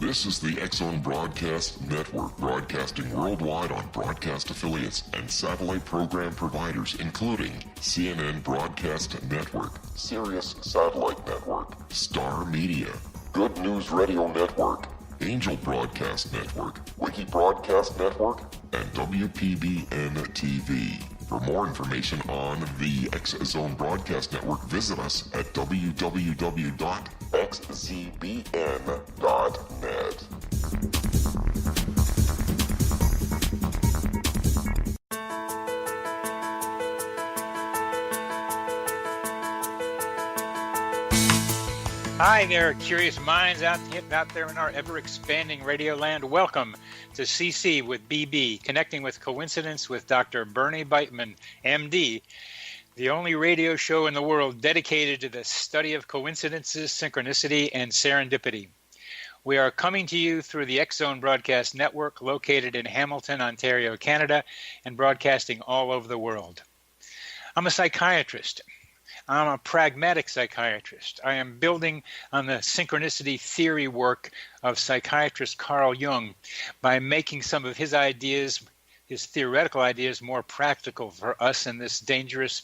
This is the X-Zone Broadcast Network, broadcasting worldwide on broadcast affiliates and satellite program providers, including CNN Broadcast Network, Sirius Satellite Network, Star Media, Good News Radio Network, Angel Broadcast Network, Wiki Broadcast Network, and WPBN TV. For more information on the X-Zone Broadcast Network, visit us at www.xzbn.net. Hi there, curious minds out there in our ever-expanding radio land. Welcome to CC with BB, Connecting with Coincidence with Dr. Bernie Beitman, MD, the only radio show in the world dedicated to the study of coincidences, synchronicity, and serendipity. We are coming to you through the X-Zone Broadcast Network located in Hamilton, Ontario, Canada, and broadcasting all over the world. I'm a psychiatrist. I'm a pragmatic psychiatrist. I am building on the synchronicity theory work of psychiatrist Carl Jung by making some of his ideas, his theoretical ideas, more practical for us in this dangerous,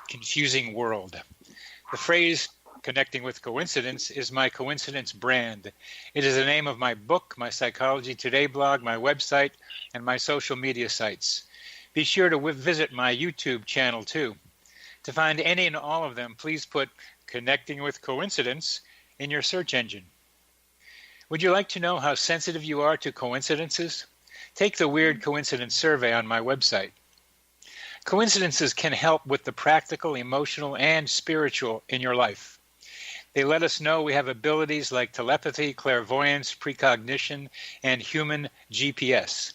confusing world. The phrase "connecting with coincidence" is my coincidence brand. It is the name of my book, my Psychology Today blog, my website, and my social media sites. Be sure to visit my YouTube channel too. To find any and all of them, please put "Connecting with Coincidence" in your search engine. Would you like to know how sensitive you are to coincidences? Take the Weird Coincidence Survey on my website. Coincidences can help with the practical, emotional, and spiritual in your life. They let us know we have abilities like telepathy, clairvoyance, precognition, and human GPS.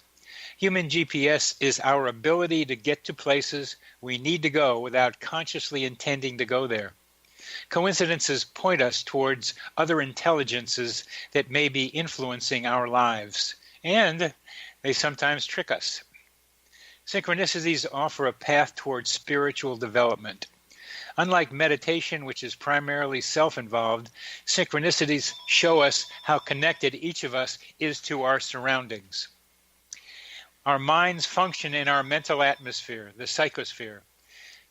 Human GPS is our ability to get to places we need to go without consciously intending to go there. Coincidences point us towards other intelligences that may be influencing our lives, and they sometimes trick us. Synchronicities offer a path towards spiritual development. Unlike meditation, which is primarily self-involved, synchronicities show us how connected each of us is to our surroundings. Our minds function in our mental atmosphere, the psychosphere.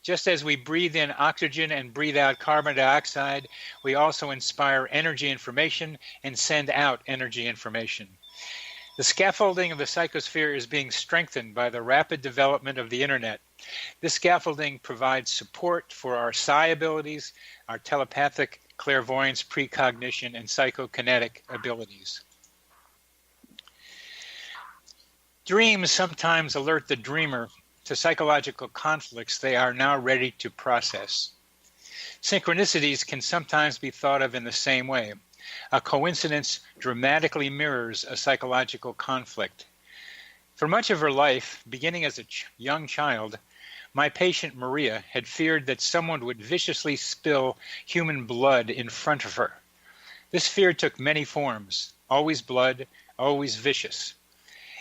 Just as we breathe in oxygen and breathe out carbon dioxide, we also inspire energy information and send out energy information. The scaffolding of the psychosphere is being strengthened by the rapid development of the internet. This scaffolding provides support for our psi abilities, our telepathic, clairvoyance, precognition, and psychokinetic abilities. Dreams sometimes alert the dreamer to psychological conflicts they are now ready to process. Synchronicities can sometimes be thought of in the same way. A coincidence dramatically mirrors a psychological conflict. For much of her life, beginning as a young child, my patient Maria had feared that someone would viciously spill human blood in front of her. This fear took many forms, always blood, always vicious.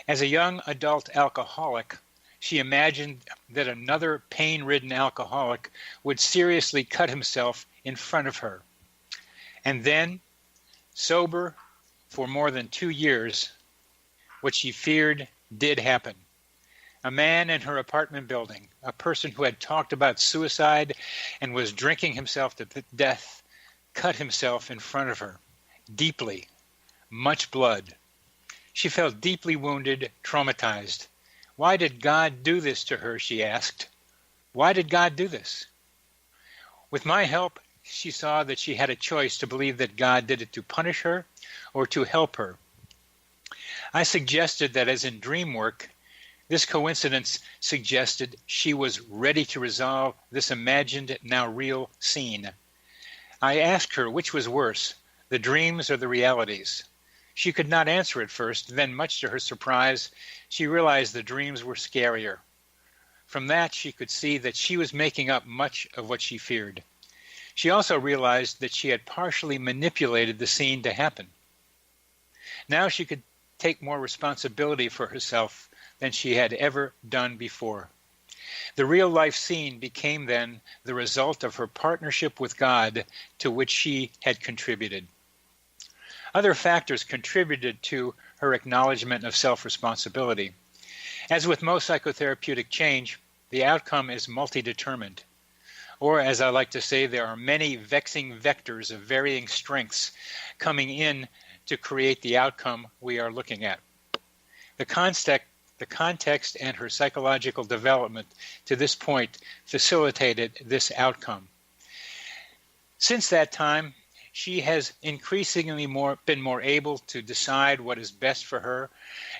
As a young adult alcoholic, she imagined that another pain-ridden alcoholic would seriously cut himself in front of her. And then, sober for more than 2 years, what she feared did happen. A man in her apartment building, a person who had talked about suicide and was drinking himself to death, cut himself in front of her, deeply, much blood. She felt deeply wounded, traumatized. Why did God do this to her, she asked. Why did God do this? With my help, she saw that she had a choice to believe that God did it to punish her or to help her. I suggested that as in dream work, this coincidence suggested she was ready to resolve this imagined, now real scene. I asked her which was worse, the dreams or the realities. She could not answer at first, then much to her surprise, she realized the dreams were scarier. From that, she could see that she was making up much of what she feared. She also realized that she had partially manipulated the scene to happen. Now she could take more responsibility for herself than she had ever done before. The real-life scene became then the result of her partnership with God to which she had contributed. Other factors contributed to her acknowledgement of self-responsibility. As with most psychotherapeutic change, the outcome is multi-determined. Or, as I like to say, there are many vexing vectors of varying strengths coming in to create the outcome we are looking at. The context and her psychological development to this point facilitated this outcome. Since that time, she has increasingly been more able to decide what is best for her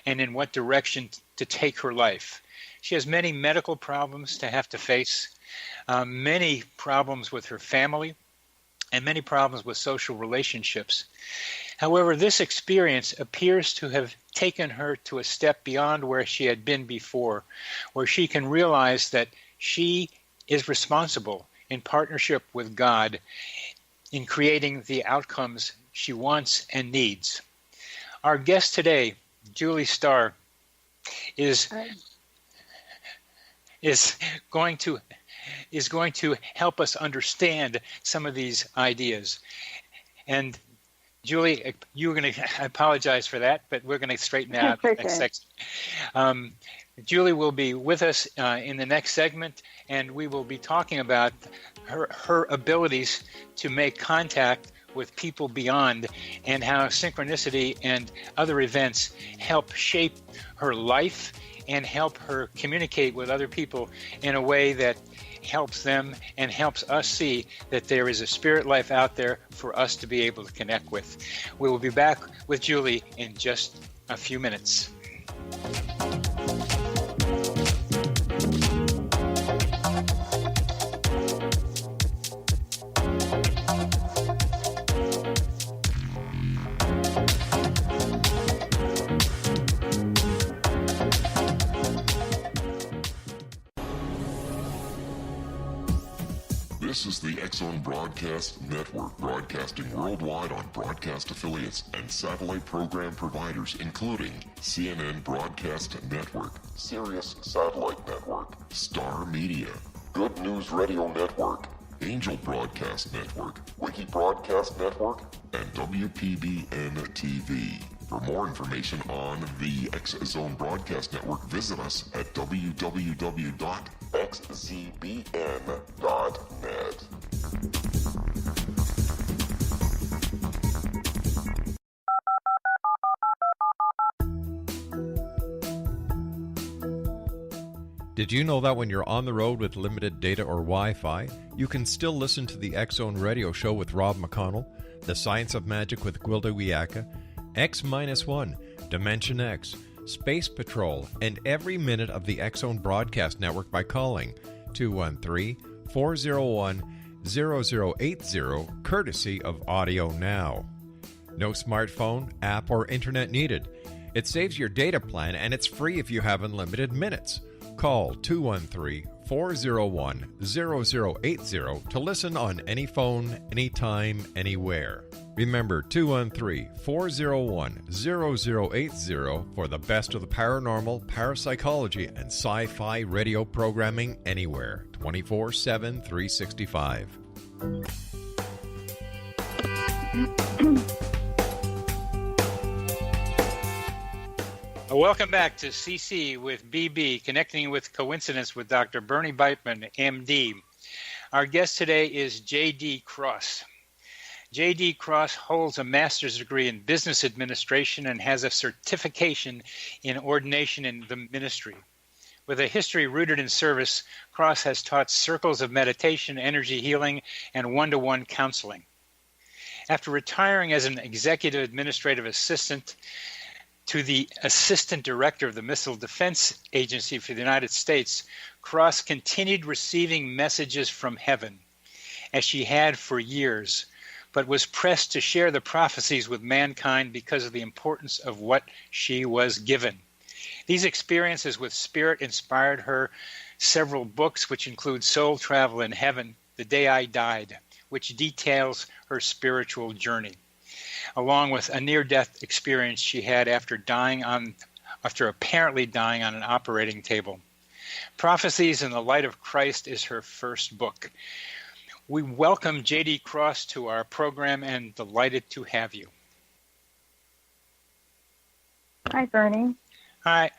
and in what direction to take her life. She has many medical problems to have to face, many problems with her family, and many problems with social relationships. However, this experience appears to have taken her to a step beyond where she had been before, where she can realize that she is responsible in partnership with God in creating the outcomes she wants and needs. Our guest today, Julie Starr, is going to help us understand some of these ideas. And Julie, I apologize for that, but we're going to straighten that out next section. Julie will be with us in the next segment, and we will be talking about her abilities to make contact with people beyond, and how synchronicity and other events help shape her life and help her communicate with other people in a way that helps them and helps us see that there is a spirit life out there for us to be able to connect with. We will be back with Julie in just a few minutes. This is the X-Zone Broadcast Network, broadcasting worldwide on broadcast affiliates and satellite program providers, including CNN Broadcast Network, Sirius Satellite Network, Star Media, Good News Radio Network, Angel Broadcast Network, Wiki Broadcast Network, and WPBN TV. For more information on the X-Zone Broadcast Network, visit us at www.xzbn.net. Did you know that when you're on the road with limited data or Wi-Fi, you can still listen to the X-Zone Radio Show with Rob McConnell, The Science of Magic with Gwilda Wiyaka, X-1, Dimension X, Space Patrol, and every minute of the X-Zone Broadcast Network by calling 213-401-0080, courtesy of Audio Now. No smartphone, app, or internet needed. It saves your data plan, and it's free if you have unlimited minutes. Call 213-401-0080 to listen on any phone, anytime, anywhere. Remember 213-401-0080 for the best of the paranormal, parapsychology, and sci-fi radio programming anywhere, 24/7, 365. Welcome back to CC with BB, connecting with coincidence with Dr. Bernie Beitman, MD. Our guest today is J.D. Cross. J.D. Cross holds a master's degree in business administration and has a certification in ordination in the ministry. With a history rooted in service, Cross has taught circles of meditation, energy healing, and one-to-one counseling. After retiring as an executive administrative assistant to the Assistant Director of the Missile Defense Agency for the United States, Cross continued receiving messages from heaven, as she had for years, but was pressed to share the prophecies with mankind because of the importance of what she was given. These experiences with spirit inspired her several books, which include Soul Travel in Heaven, The Day I Died, which details her spiritual journey, along with a near-death experience she had after apparently dying on an operating table. Prophecies in the Light of Christ is her first book. We welcome J.D. Cross to our program and delighted to have you. Hi, Bernie. Hi,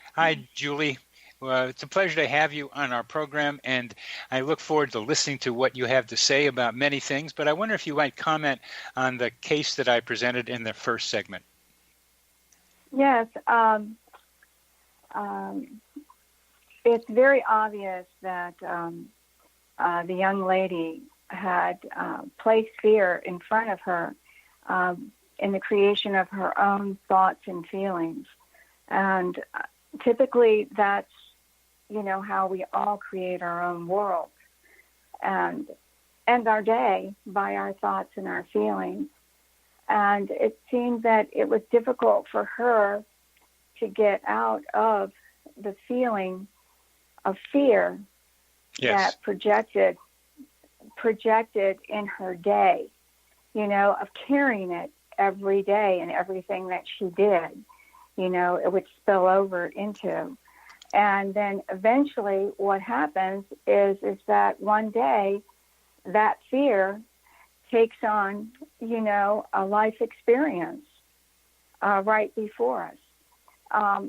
Julie. It's a pleasure to have you on our program, and I look forward to listening to what you have to say about many things, but I wonder if you might comment on the case that I presented in the first segment. Yes, it's very obvious that the young lady had placed fear in front of her in the creation of her own thoughts and feelings. And typically that's, how we all create our own world and our day by our thoughts and our feelings. And it seemed that it was difficult for her to get out of the feeling of fear that projected in her day, of carrying it every day and everything that she did, it would spill over into. And then eventually what happens is that one day that fear takes on, a life experience right before us.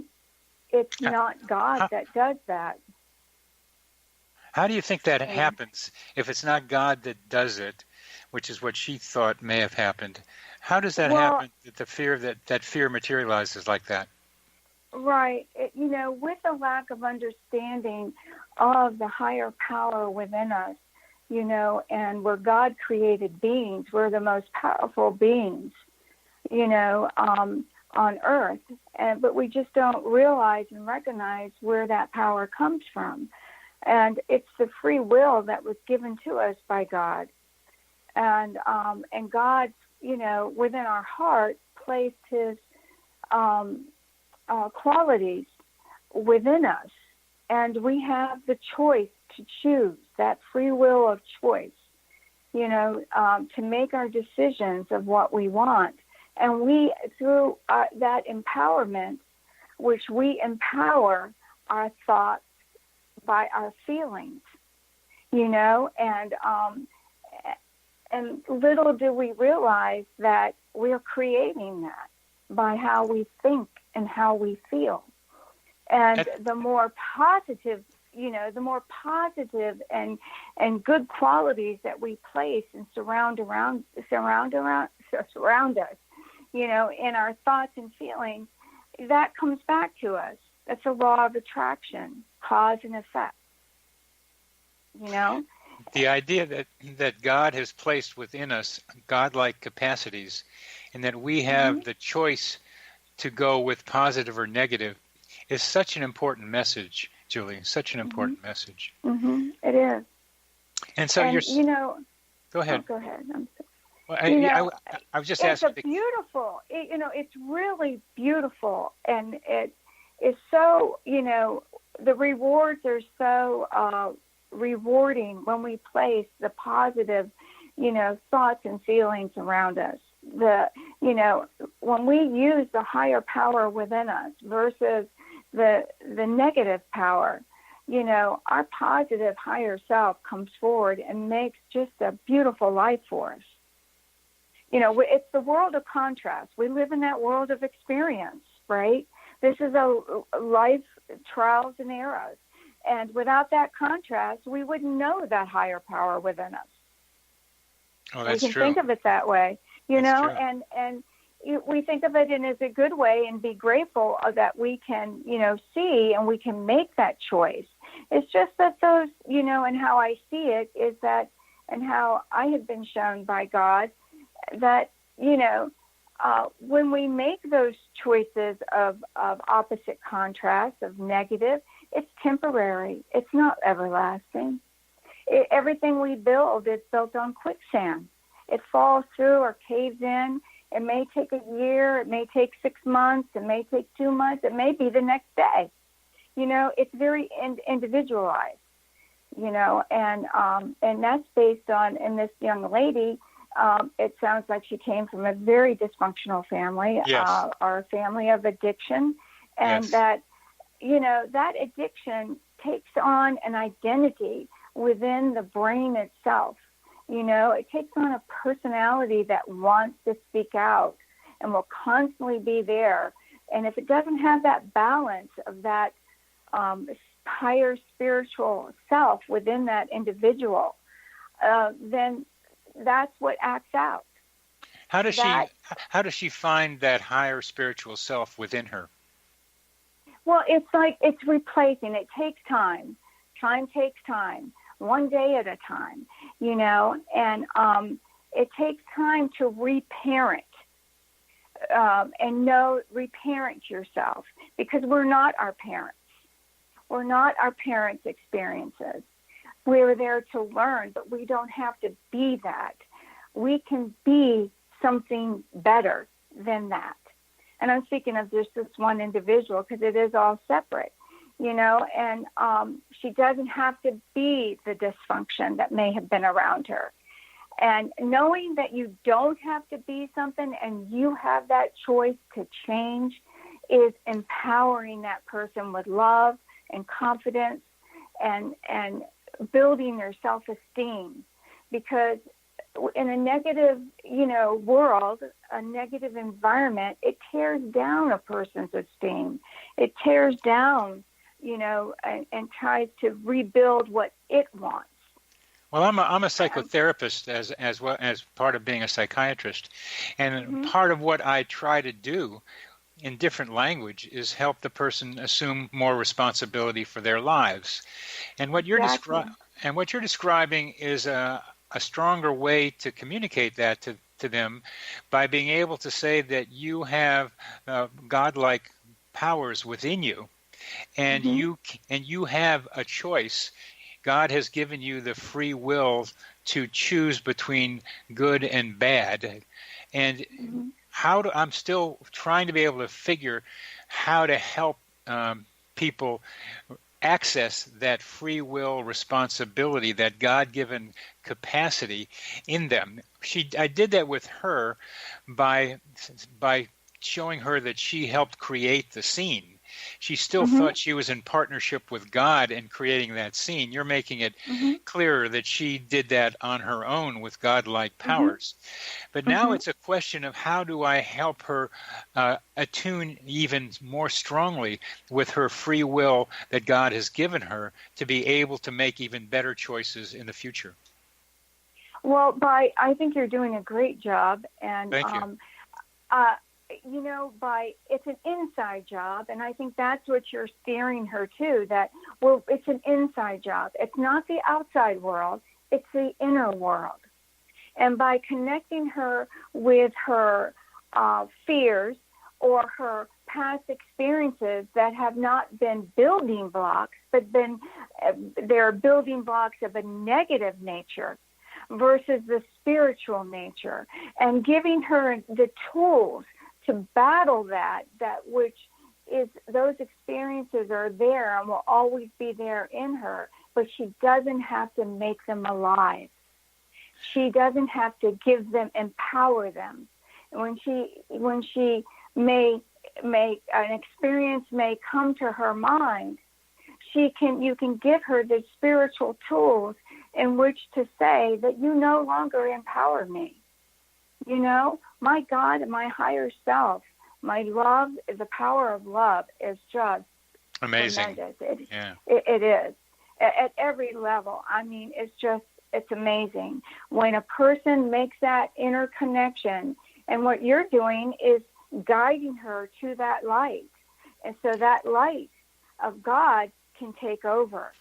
It's not God that does that. How do you think that happens if it's not God that does it, which is what she thought may have happened? How does that happen, that the fear that fear materializes like that? Right. With a lack of understanding of the higher power within us, and we're God created beings, we're the most powerful beings, on earth. But we just don't realize and recognize where that power comes from. And it's the free will that was given to us by God. And God, within our heart placed his qualities within us. And we have the choice to choose, that free will of choice, to make our decisions of what we want. And we, through that empowerment, which we empower our thoughts by our feelings, and little do we realize that we're creating that by how we think and how we feel. And the more positive, and good qualities that we place and surround us, in our thoughts and feelings, that comes back to us. That's a law of attraction, cause and effect. The idea that God has placed within us godlike capacities, and that we have the choice to go with positive or negative, is such an important message, Julie. Such an important message. It is. And so go ahead. Oh, go ahead. I'm sorry. Well, I was just asking. It's beautiful. It's really beautiful, and it is so. The rewards are so rewarding when we place the positive, thoughts and feelings around us. When we use the higher power within us versus the negative power, our positive higher self comes forward and makes just a beautiful life for us. It's the world of contrast. We live in that world of experience, right? This is a life trials and errors. And without that contrast, we wouldn't know that higher power within us. Oh, that's true. We can think of it that way, and we think of it in as a good way and be grateful that we can, see and we can make that choice. It's just that those, and how I see it is that, and how I have been shown by God that, when we make those choices of opposite contrast, of negative, it's temporary. It's not everlasting. Everything we build is built on quicksand. It falls through or caves in. It may take a year. It may take 6 months. It may take 2 months. It may be the next day. It's very individualized, and that's based on, in this young lady, it sounds like she came from a very dysfunctional family, or a family of addiction, and that, that addiction takes on an identity within the brain itself. It takes on a personality that wants to speak out and will constantly be there And if it doesn't have that balance of that higher spiritual self within that individual, then that's what acts out. How does she find that higher spiritual self within her? Well, it's like it's replacing. It takes time. Time takes time, one day at a time, and it takes time to reparent and reparent yourself, because we're not our parents. We're not our parents' experiences. We're there to learn, but we don't have to be that. We can be something better than that. And I'm speaking of just this one individual, because it is all separate, and she doesn't have to be the dysfunction that may have been around her. And knowing that you don't have to be something and you have that choice to change is empowering that person with love and confidence and building their self-esteem. Because in a negative, world, a negative environment, it tears down a person's esteem. It tears down, and tries to rebuild what it wants. Well, I'm a psychotherapist as well as part of being a psychiatrist, and part of what I try to do in different language is help the person assume more responsibility for their lives. And what you're describing is a stronger way to communicate that to them, by being able to say that you have godlike powers within you, and you have a choice. God has given you the free will to choose between good and bad. And I'm still trying to be able to figure how to help people access that free will responsibility, that God-given capacity in them. I did that with her by showing her that she helped create the scene. She still thought she was in partnership with God in creating that scene. You're making it clearer that she did that on her own with godlike powers. But now it's a question of, how do I help her attune even more strongly with her free will that God has given her to be able to make even better choices in the future? Well, I think you're doing a great job. And thank you. It's an inside job, and I think that's what you're steering her to, that, it's an inside job. It's not the outside world, it's the inner world. And by connecting her with her fears or her past experiences that have not been building blocks, but they're building blocks of a negative nature versus the spiritual nature, and giving her the tools to battle that which is, those experiences are there and will always be there in her, but she doesn't have to make them alive. She doesn't have to empower them. When she may an experience may come to her mind, you can give her the spiritual tools in which to say that you no longer empower me. My God, my higher self, my love, the power of love is just amazing. Tremendous. It is. At every level. I mean, it's amazing. When a person makes that inner connection, and what you're doing is guiding her to that light. And so that light of God can take over.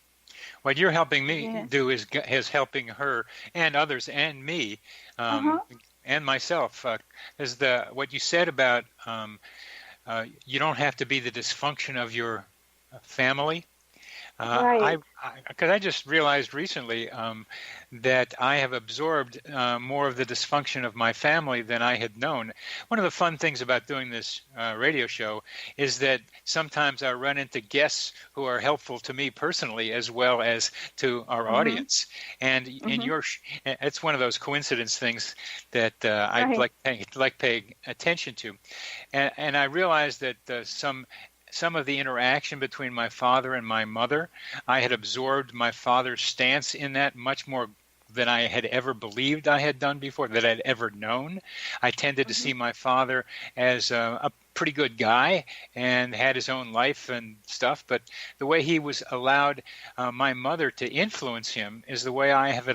What you're helping me do is helping her and others and me, and myself, is what you said about you don't have to be the dysfunction of your family. Right. Because I just realized recently that I have absorbed more of the dysfunction of my family than I had known. One of the fun things about doing this radio show is that sometimes I run into guests who are helpful to me personally as well as to our audience. And it's one of those coincidence things that I like paying attention to. And I realized that some of the interaction between my father and my mother, I had absorbed my father's stance in that much more than I had ever believed I had done before, that I'd ever known. I tended to see my father as pretty good guy and had his own life and stuff, but the way he was allowed my mother to influence him is the way I have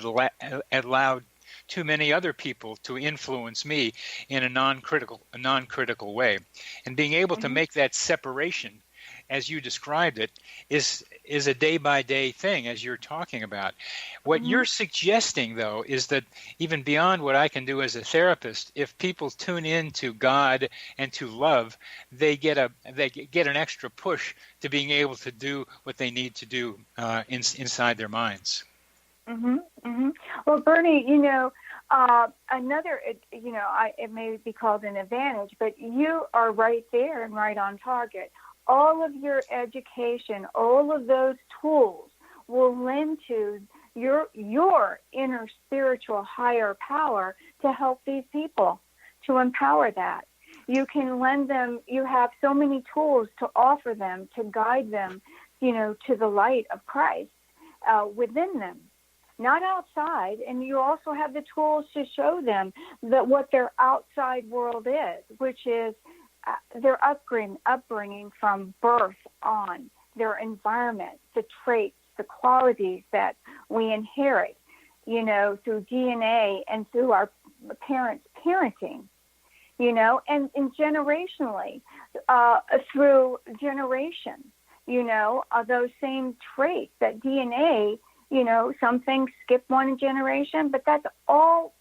allowed too many other people to influence me in a non-critical way. And being able to make that separation, as you described it, is a day-by-day thing, as you're talking about. What you're suggesting, though, is that even beyond what I can do as a therapist, if people tune in to God and to love, they get an extra push to being able to do what they need to do inside their minds. Well, Bernie, another, it may be called an advantage, but you are right there and right on target. All of your education, all of those tools will lend to your inner spiritual higher power to help these people, to empower that. You can lend them, you have so many tools to offer them, to guide them, to the light of Christ within them, not outside. And you also have the tools to show them that what their outside world is, which is their upbringing from birth on, their environment, the traits, the qualities that we inherit, through DNA and through our parents' parenting, and generationally, through generation, those same traits, that DNA, some things skip one generation, but that's all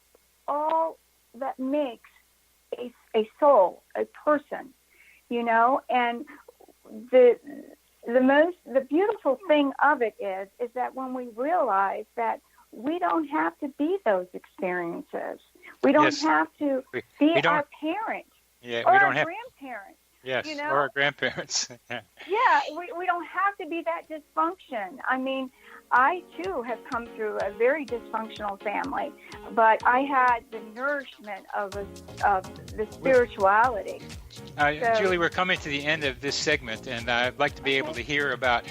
that makes a soul, a person, and the beautiful thing of it is that when we realize that we don't have to be those experiences, we don't have to be our parent or our grandparent. Yes, or our grandparents. We don't have to be that dysfunction. I mean, I too have come through a very dysfunctional family, but I had the nourishment of the spirituality. Julie, we're coming to the end of this segment, and I'd like to be able to hear about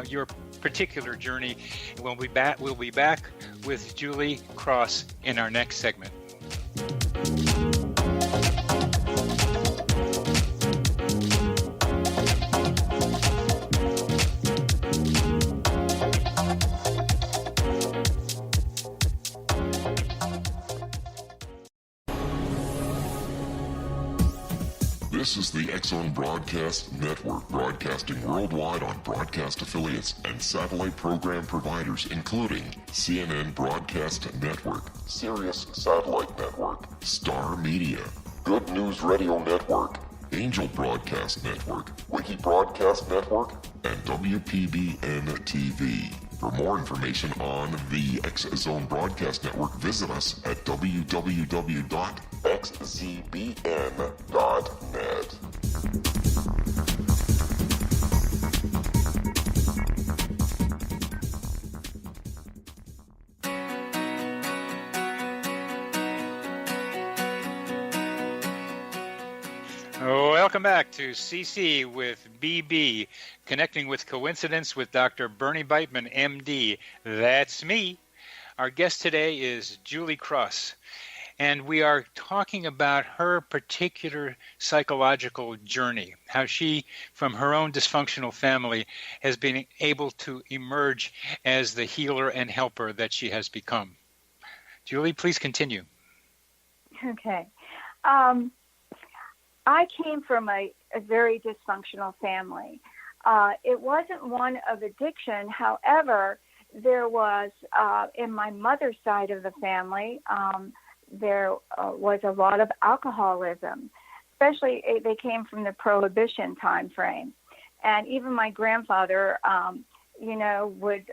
your particular journey. We'll be back with Julie Cross in our next segment. This is the X-Zone Broadcast Network, broadcasting worldwide on broadcast affiliates and satellite program providers, including CNN Broadcast Network, Sirius Satellite Network, Star Media, Good News Radio Network, Angel Broadcast Network, Wiki Broadcast Network, and WPBN TV. For more information on the X-Zone Broadcast Network, visit us at www.xzbn.net. Welcome back to CC with BB, connecting with coincidence with Dr. Bernie Beitman, MD. That's me. Our guest today is Julie Cross, and we are talking about her particular psychological journey, how she, from her own dysfunctional family, has been able to emerge as the healer and helper that she has become. Julie, please continue. Okay. I came from a very dysfunctional family. It wasn't one of addiction. However, there was, in my mother's side of the family, there was a lot of alcoholism, especially they came from the Prohibition time frame. And even my grandfather, would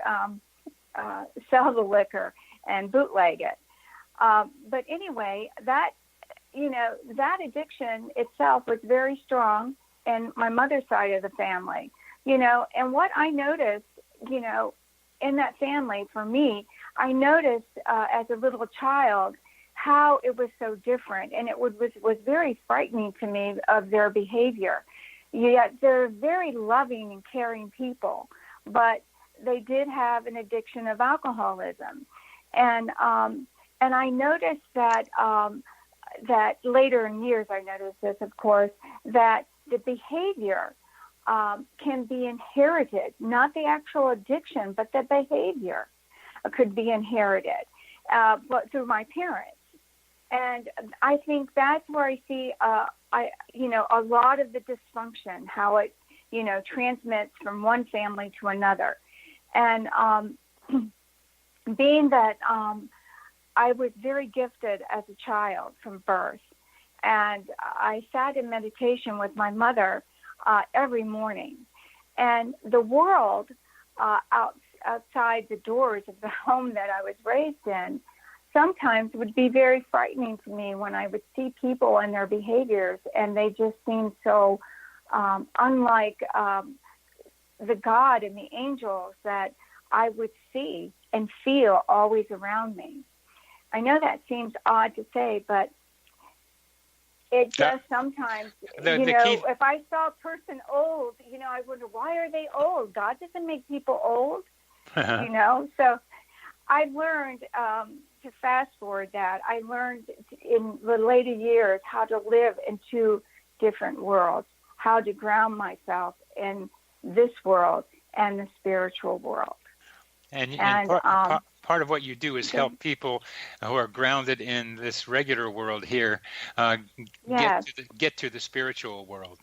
sell the liquor and bootleg it. But anyway, that addiction itself was very strong in my mother's side of the family, and what I noticed, in that family, for me, I noticed as a little child how it was so different, and it was very frightening to me of their behavior. Yet they're very loving and caring people, but they did have an addiction of alcoholism, and I noticed that later in years, I noticed this, of course, that the behavior can be inherited, not the actual addiction, but the behavior could be inherited, but through my parents. And I think that's where I see, a lot of the dysfunction, how it, transmits from one family to another. And being that I was very gifted as a child from birth, and I sat in meditation with my mother every morning. And the world outside the doors of the home that I was raised in sometimes would be very frightening to me when I would see people and their behaviors, and they just seemed so unlike the God and the angels that I would see and feel always around me. I know that seems odd to say, but it just sometimes, if I saw a person old, I wonder, why are they old? God doesn't make people old, So I've learned to fast forward that. I learned in the later years how to live in two different worlds, how to ground myself in this world and the spiritual world. And part of what you do is help people who are grounded in this regular world here get to the spiritual world.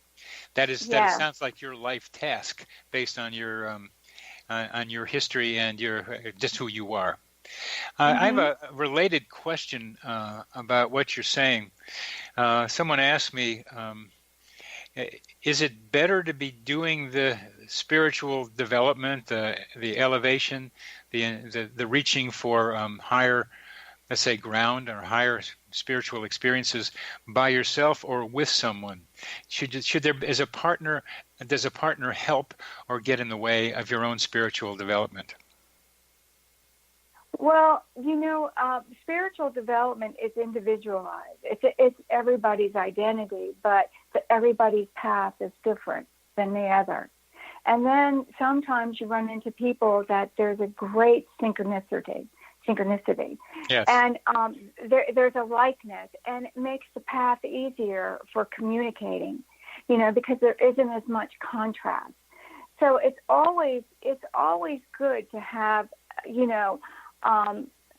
That sounds like your life task based on your history and just who you are. I have a related question about what you're saying. Someone asked me, is it better to be doing the spiritual development, the elevation, the reaching for higher, let's say, ground or higher spiritual experiences by yourself or with someone? Should there, does a partner help or get in the way of your own spiritual development? Well, spiritual development is individualized. It's everybody's identity, but everybody's path is different than the other. And then sometimes you run into people that there's a great synchronicity. Yes. And there's a likeness, and it makes the path easier for communicating, because there isn't as much contrast. So it's always good to have,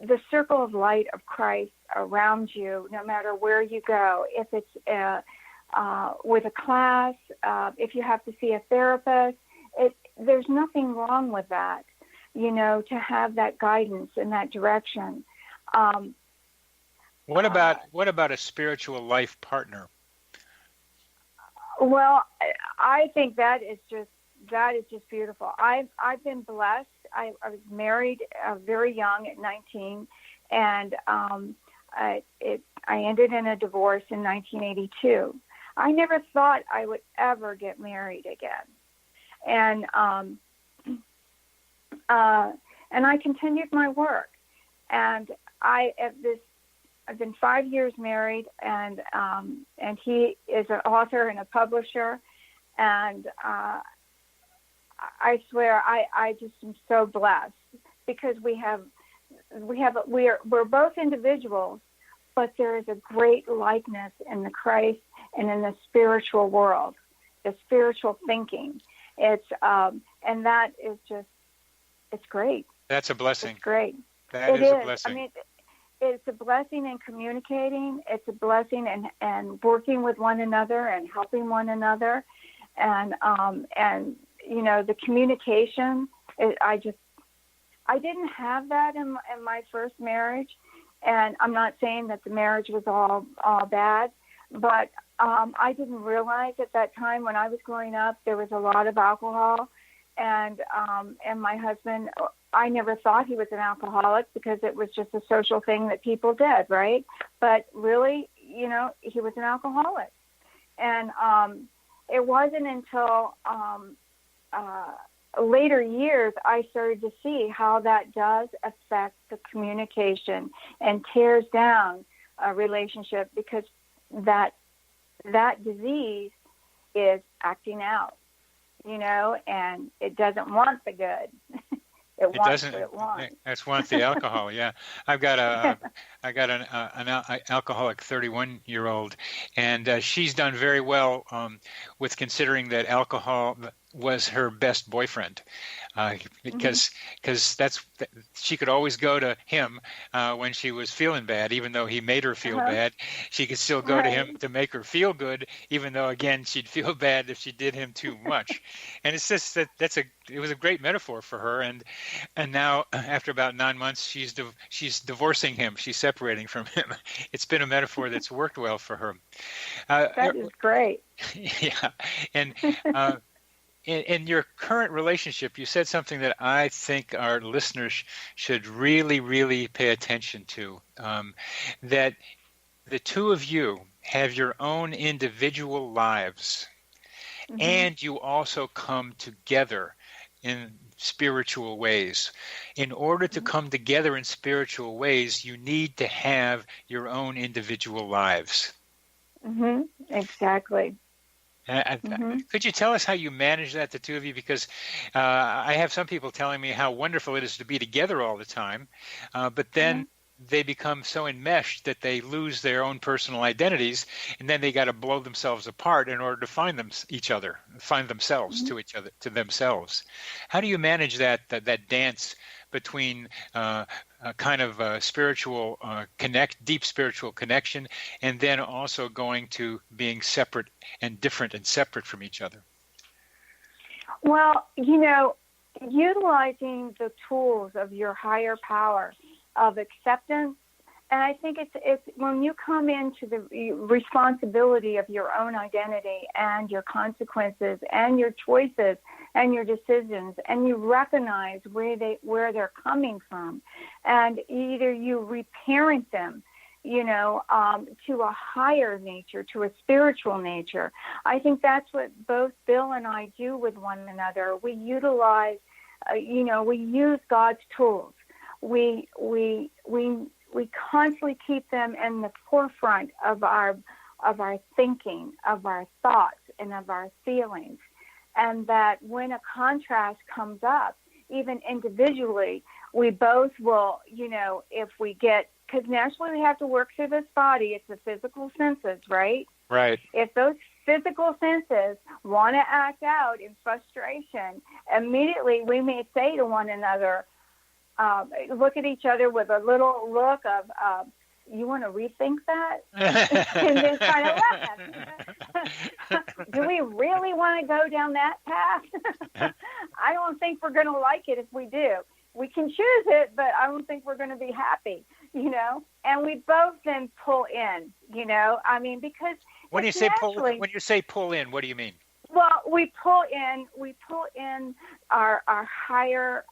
the circle of light of Christ around you, no matter where you go. If it's with a class, if you have to see a therapist, there's nothing wrong with that, to have that guidance in that direction. What about a spiritual life partner? Well, I think that is just beautiful. I've been blessed. I was married very young at 19, and I ended in a divorce in 1982. I never thought I would ever get married again, and I continued my work. And I've been 5 years married, and he is an author and a publisher, and I swear I just am so blessed because we're both individuals, but there is a great likeness in the Christ and in the spiritual world, the spiritual thinking. It's and that is just, it's great. That's a blessing. It's great. That is a blessing. I mean, it's a blessing in communicating. It's a blessing and working with one another and helping one another, and the communication. I didn't have that in my first marriage, and I'm not saying that the marriage was all bad, but I didn't realize at that time when I was growing up there was a lot of alcohol, and my husband, I never thought he was an alcoholic because it was just a social thing that people did, right? But really, he was an alcoholic, and it wasn't until later years I started to see how that does affect the communication and tears down a relationship, because that disease is acting out, and it doesn't want the good. It wants doesn't. what it wants. That's wants the alcohol. Yeah, I've got an alcoholic 31-year-old, and she's done very well with considering that alcohol was her best boyfriend, because she could always go to him when she was feeling bad, even though he made her feel bad. She could still go to him to make her feel good, even though again she'd feel bad if she did him too much. And it's just that it was a great metaphor for her. And now after about 9 months, she's divorcing him. She's separating from him. It's been a metaphor that's worked well for her. That is great. Yeah, and. In your current relationship, you said something that I think our listeners should really, really pay attention to, that the two of you have your own individual lives, and you also come together in spiritual ways. In order to come together in spiritual ways, you need to have your own individual lives. Exactly. Could you tell us how you manage that, the two of you? Because I have some people telling me how wonderful it is to be together all the time, but then they become so enmeshed that they lose their own personal identities, and then they got to blow themselves apart in order to find themselves to each other, to themselves. How do you manage that dance between a kind of spiritual deep spiritual connection, and then also going to being separate and different and separate from each other? Well, utilizing the tools of your higher power of acceptance, and I think it's when you come into the responsibility of your own identity and your consequences and your choices and your decisions, and you recognize where they're coming from, and either you reparent them, to a higher nature, to a spiritual nature. I think that's what both Bill and I do with one another. We utilize, we use God's tools. We constantly keep them in the forefront of our thinking, of our thoughts, and of our feelings. And that when a contrast comes up, even individually, we both will, if we get, because naturally we have to work through this body, it's the physical senses, right? Right. If those physical senses want to act out in frustration, immediately we may say to one another, look at each other with a little look of, you want to rethink that? And just kind of laugh. Do we really want to go down that path? I don't think we're going to like it if we do. We can choose it, but I don't think we're going to be happy, And we both then pull in, because when you say pull in, what do you mean? Well, we pull in our higher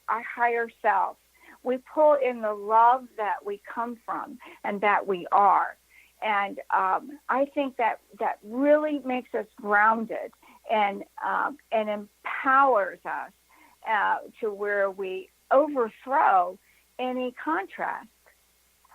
self. We pull in the love that we come from and that we are. And I think that really makes us grounded and empowers us to where we overthrow any contrast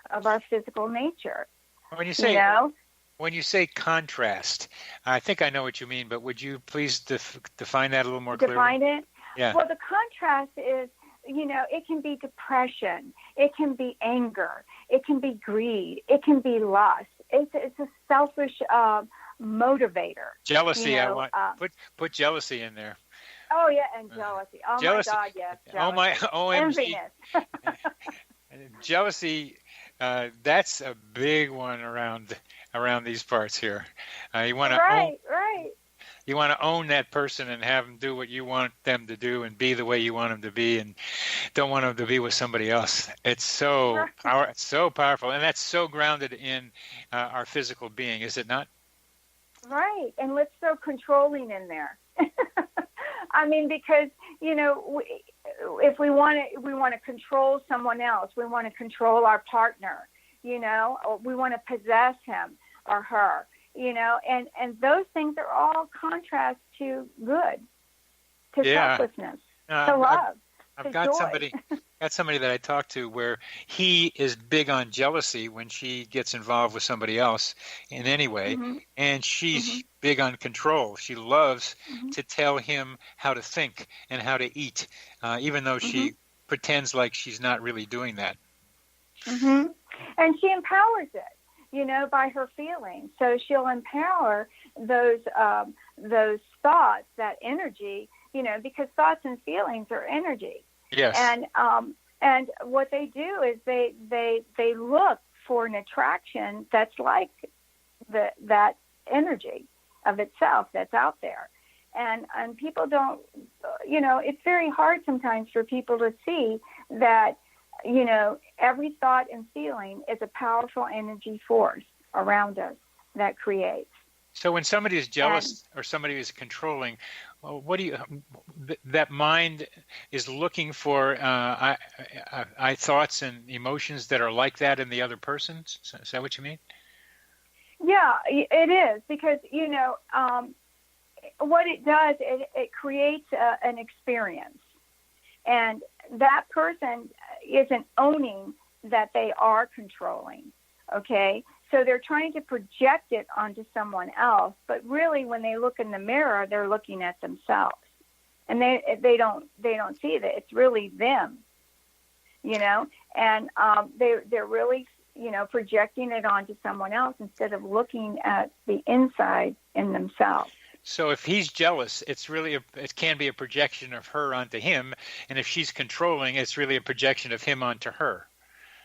of our physical nature. When you say contrast, I think I know what you mean, but would you please define that a little more clearly? Define it? Yeah. Well, the contrast is, it can be depression, it can be anger, it can be greed, it can be lust. It's a selfish motivator. Jealousy, I want put jealousy in there. Oh yeah, and jealousy. Oh jealousy. My God, yes. Jealousy. Oh my OMG. Enviness. Jealousy, that's a big one around these parts here. You want to right. You want to own that person and have them do what you want them to do and be the way you want them to be, and don't want them to be with somebody else. It's so powerful, and that's so grounded in our physical being, is it not? Right, and it's so controlling in there. I mean, because if we want to control someone else, we want to control our partner, or we want to possess him or her. And those things are all contrast to good, to selflessness, to love. I've got somebody that I talked to where he is big on jealousy when she gets involved with somebody else in any way, and she's big on control. She loves to tell him how to think and how to eat, even though she pretends like she's not really doing that. Mm-hmm. And she empowers it, by her feelings. So she'll empower those thoughts, that energy, because thoughts and feelings are energy. Yes. And what they do is they look for an attraction that's like that energy of itself that's out there. And people don't, it's very hard sometimes for people to see that, every thought and feeling is a powerful energy force around us that creates. So when somebody is jealous or somebody is controlling, that mind is looking for thoughts and emotions that are like that in the other person? Is that what you mean? Yeah, it is, because, what it does, it creates an experience. And that person isn't owning that they are controlling, okay? So they're trying to project it onto someone else, but really when they look in the mirror, they're looking at themselves. And they don't see that it's really them, and they're really, projecting it onto someone else instead of looking at the inside in themselves. So if he's jealous, it can be a projection of her onto him, and if she's controlling, it's really a projection of him onto her.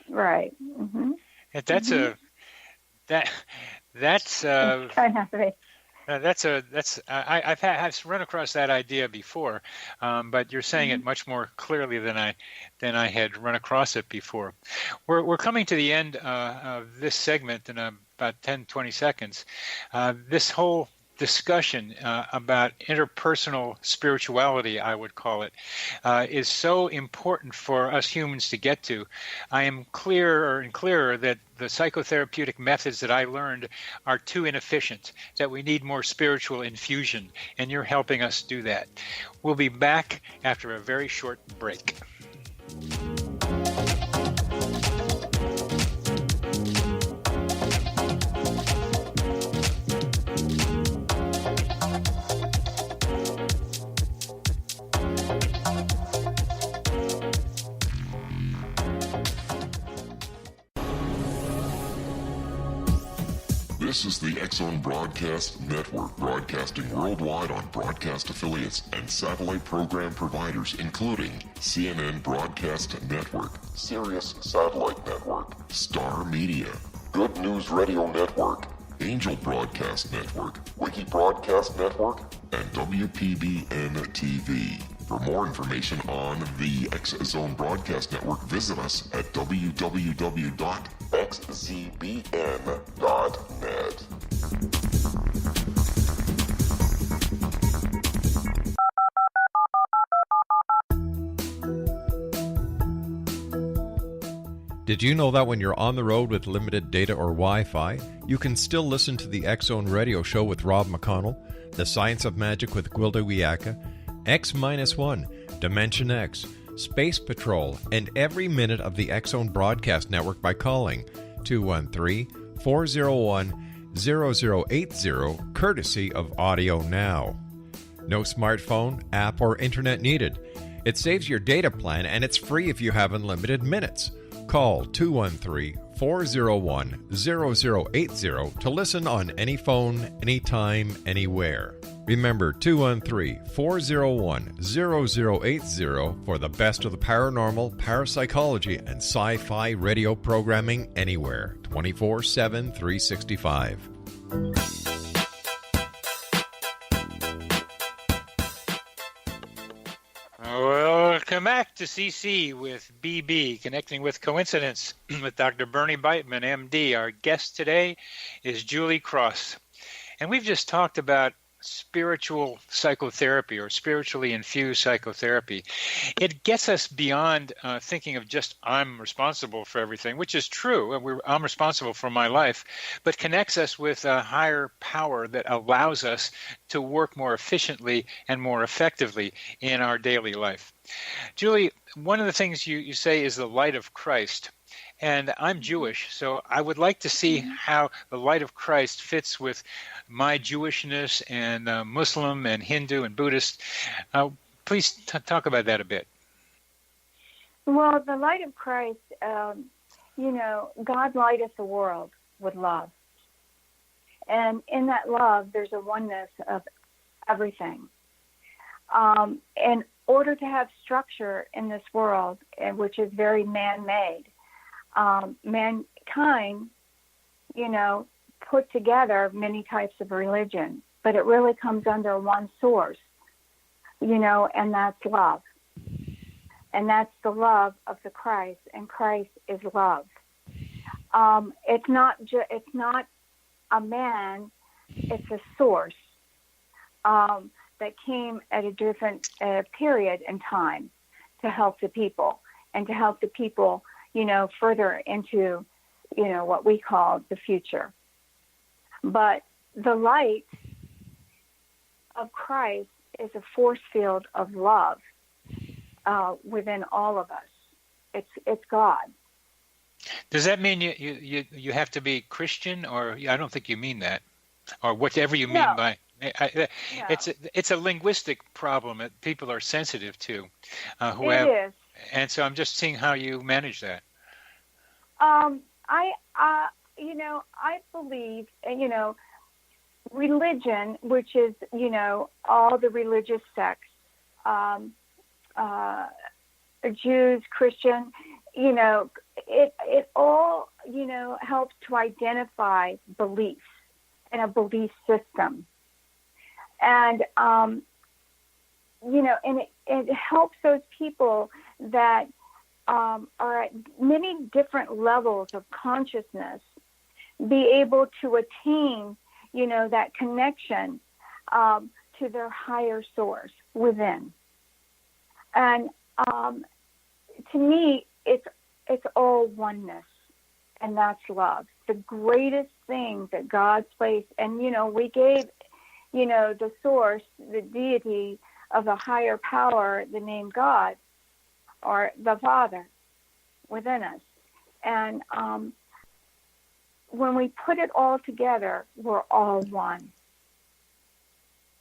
Right. Mm-hmm. And that's I've run across that idea before, but you're saying it much more clearly than I had run across it before. We're coming to the end of this segment in about 10-20 seconds. This whole discussion about interpersonal spirituality, I would call it, is so important for us humans to get to. I am clearer and clearer that the psychotherapeutic methods that I learned are too inefficient, that we need more spiritual infusion, and you're helping us do that. We'll be back after a very short break. This is the X-Zone Broadcast Network, broadcasting worldwide on broadcast affiliates and satellite program providers, including CNN Broadcast Network, Sirius Satellite Network, Star Media, Good News Radio Network, Angel Broadcast Network, Wiki Broadcast Network, and WPBN TV. For more information on the X-Zone Broadcast Network, visit us at www.xzbn.net. Did you know that when you're on the road with limited data or Wi-Fi, you can still listen to the X-Zone Radio Show with Rob McConnell, The Science of Magic with Gwilda Wiyaka, X-1, Dimension X, Space Patrol, and every minute of the X-Zone Broadcast Network by calling 213-401-0080, courtesy of Audio Now. No smartphone, app, or internet needed. It saves your data plan, and it's free if you have unlimited minutes. Call 213-401-0080 to listen on any phone, anytime, anywhere. Remember 213-401-0080 for the best of the paranormal, parapsychology, and sci-fi radio programming anywhere, 24/7, 365. Welcome back to CC with BB, Connecting with Coincidence with Dr. Bernie Beitman, MD. Our guest today is Julie Cross. And we've just talked about spiritual psychotherapy or spiritually infused psychotherapy. It gets us beyond thinking of just I'm responsible for everything, which is true. I'm responsible for my life, but connects us with a higher power that allows us to work more efficiently and more effectively in our daily life. Julie, one of the things you say is the light of Christ. And I'm Jewish, so I would like to see how the light of Christ fits with my Jewishness and Muslim and Hindu and Buddhist. Please talk about that a bit. Well, the light of Christ, God lighteth the world with love. And in that love, there's a oneness of everything. In order to have structure in this world, which is very man-made, mankind, put together many types of religion, but it really comes under one source, and that's love. And that's the love of the Christ, and Christ is love. It's not a man, it's a source that came at a different period in time to help the people, and to help the people, further into, what we call the future. But the light of Christ is a force field of love within all of us. It's God. Does that mean you have to be Christian, or I don't think you mean that, or whatever you mean by? It's a linguistic problem that people are sensitive to. It is. And so I'm just seeing how you manage that. I believe, religion, which is, all the religious sects, Jews, Christian, it all, helps to identify beliefs and a belief system. And, and it helps those people that are at many different levels of consciousness be able to attain, that connection to their higher source within. And to me, it's all oneness, and that's love. The greatest thing that God's placed, and we gave, the source, the deity of a higher power, the name God, or the Father within us. And when we put it all together, we're all one.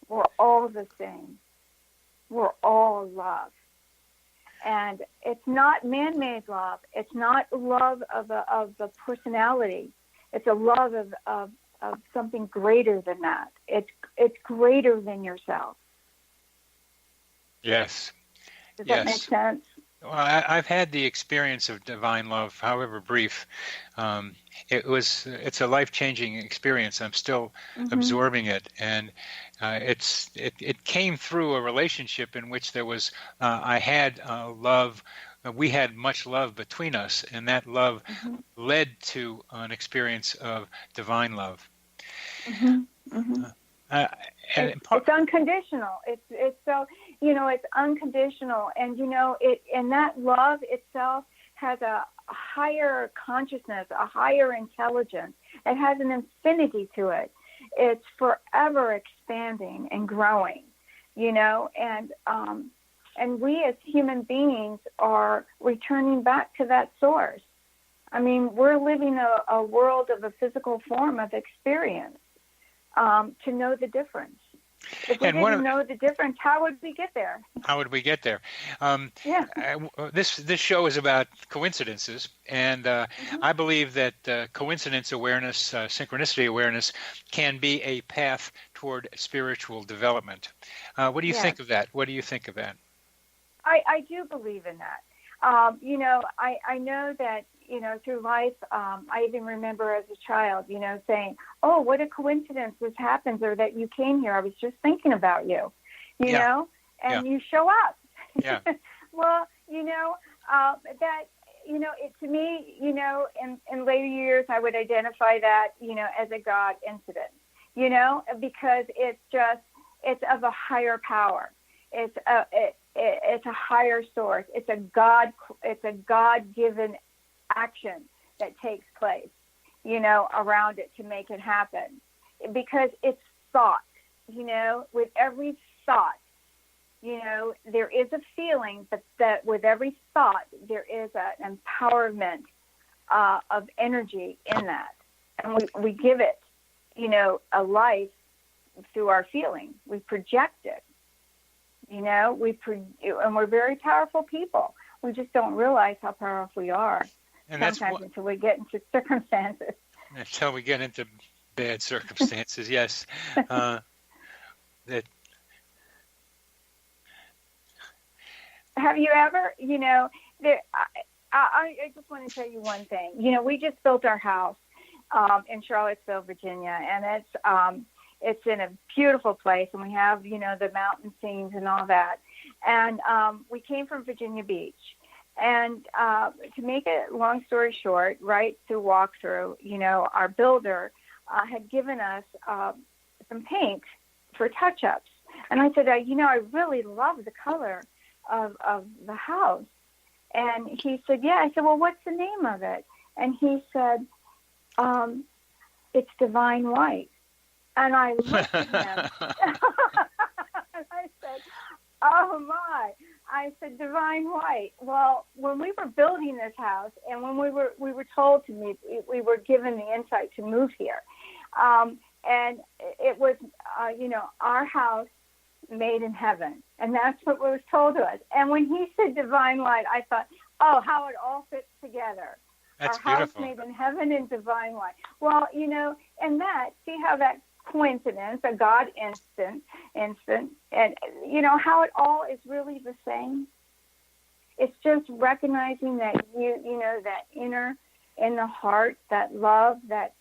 We're all the same. We're all love. And it's not man-made love. It's not love of the personality. It's a love of something greater than that. It's greater than yourself. Yes. Does that make sense? Well, I've had the experience of divine love, however brief. It's a life-changing experience. I'm still absorbing it, and it came through a relationship in which there was I had love. We had much love between us, and that love led to an experience of divine love. It's unconditional. It's so, it's unconditional, and and that love itself has a higher consciousness, a higher intelligence. It has an infinity to it. It's forever expanding and growing, and we as human beings are returning back to that source. I mean, we're living a world of a physical form of experience. To know the difference. If we didn't know the difference, how would we get there? How would we get there? This show is about coincidences, and I believe that coincidence awareness, synchronicity awareness, can be a path toward spiritual development. What do you think of that? What do you think of that? I do believe in that. I know that, through life, I even remember as a child, saying, oh, what a coincidence this happens, or that you came here. I was just thinking about you, and you show up. Yeah. Well, that, it to me, in later years, I would identify that, as a God-Incidence, because it's of a higher power. It's a higher source. It's a God-given action that takes place, around it to make it happen, because it's thought, with every thought, there is a feeling, but that with every thought, there is an empowerment of energy in that. And we give it, a life through our feeling. We project it. And we're very powerful people. we just don't realize how powerful we are And sometimes until we get into circumstances. Until we get into bad circumstances, yes. That. Have you ever, I just want to tell you one thing. We just built our house in Charlottesville, Virginia, and it's in a beautiful place, and we have, the mountain scenes and all that. And we came from Virginia Beach. And to make a long story short, right through walkthrough, our builder had given us some paint for touch-ups. And I said, I really love the color of the house. And he said, yeah. I said, well, what's the name of it? And he said, it's Divine White. And I looked at him. I said, oh my. I said, Divine White. Well, when we were building this house, and when we were told to move, we were given the insight to move here. And it was, our house made in heaven. And that's what was told to us. And when he said Divine Light, I thought, oh, how it all fits together. That's our beautiful. House made in heaven and Divine Light. Well, and see how that coincidence, a God-Incidence, and, how it all is really the same. It's just recognizing that that inner, in the heart, that love, that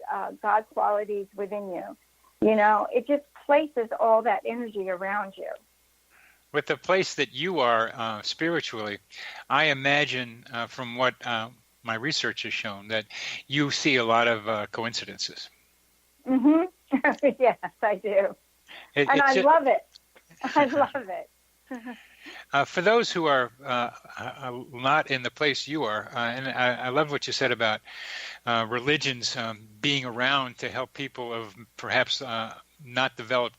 God qualities within you. It just places all that energy around you. With the place that you are spiritually, I imagine from what my research has shown that you see a lot of coincidences. Mm-hmm. Yes, I do. I love it. I love it. For those who are not in the place you are, and I love what you said about religions being around to help people of perhaps not developed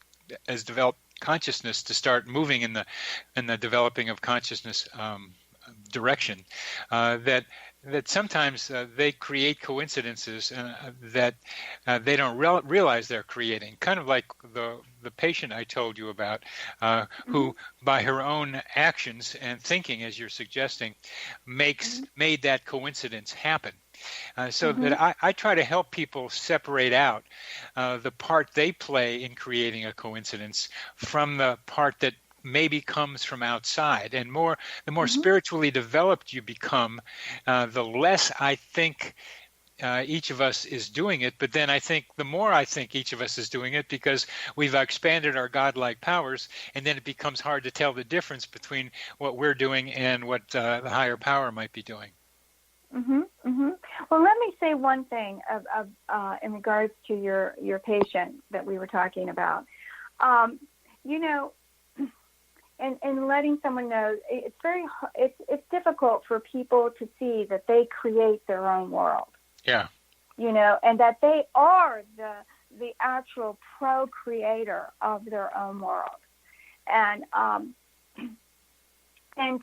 consciousness to start moving in the developing of consciousness direction. That sometimes they create coincidences that they don't realize they're creating. Kind of like the patient I told you about, who by her own actions and thinking, as you're suggesting, made that coincidence happen. That I try to help people separate out the part they play in creating a coincidence from the part that maybe comes from outside. And the more spiritually developed you become, the less I think each of us is doing it. But then I think the more I think each of us is doing it, because we've expanded our godlike powers, and then it becomes hard to tell the difference between what we're doing and what the higher power might be doing. Well, let me say one thing in regards to your patient that we were talking about. And letting someone know, it's difficult for people to see that they create their own world. Yeah. And that they are the actual pro-creator of their own world. And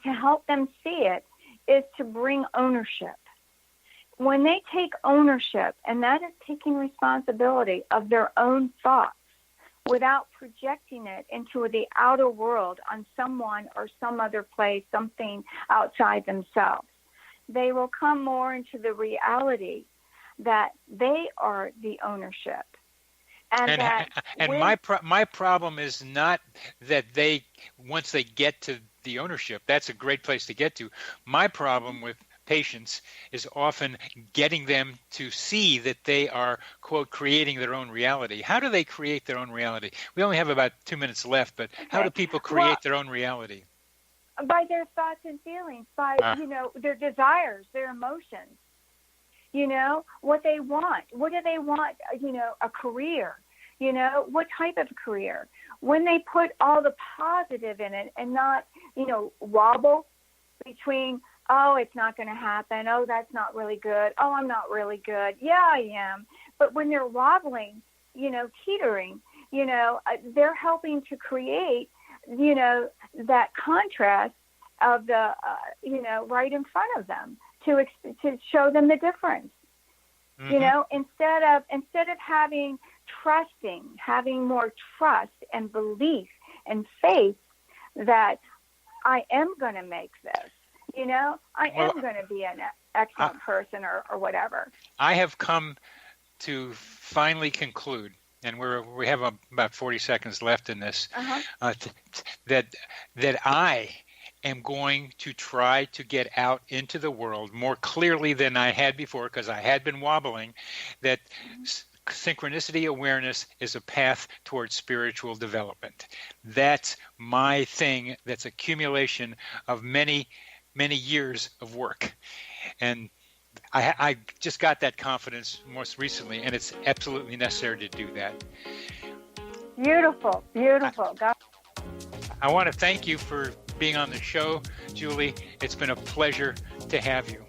to help them see it is to bring ownership. When they take ownership, and that is taking responsibility of their own thoughts, without projecting it into the outer world on someone or some other place, something outside themselves, they will come more into the reality that they are the ownership. My problem is not that once they get to the ownership, that's a great place to get to. My problem with patients is often getting them to see that they are, quote, creating their own reality. How do they create their own reality? We only have about 2 minutes left, but how do people create their own reality? By their thoughts and feelings, by, their desires, their emotions, what they want. What do they want? A career, what type of career? When they put all the positive in it and not, wobble between, oh, it's not going to happen. Oh, that's not really good. Oh, I'm not really good. Yeah, I am. But when they're wobbling, teetering, they're helping to create, that contrast of the, right in front of them to show them the difference. Instead of having more trust and belief and faith that I am going to make this. I am going to be an excellent person or whatever. I have come to finally conclude, and we have about 40 seconds left in this, that I am going to try to get out into the world more clearly than I had before, because I had been wobbling, that synchronicity awareness is a path towards spiritual development. That's my thing. That's accumulation of many, many years of work. And I just got that confidence most recently, and it's absolutely necessary to do that. Beautiful. I want to thank you for being on the show, Julie. It's been a pleasure to have you.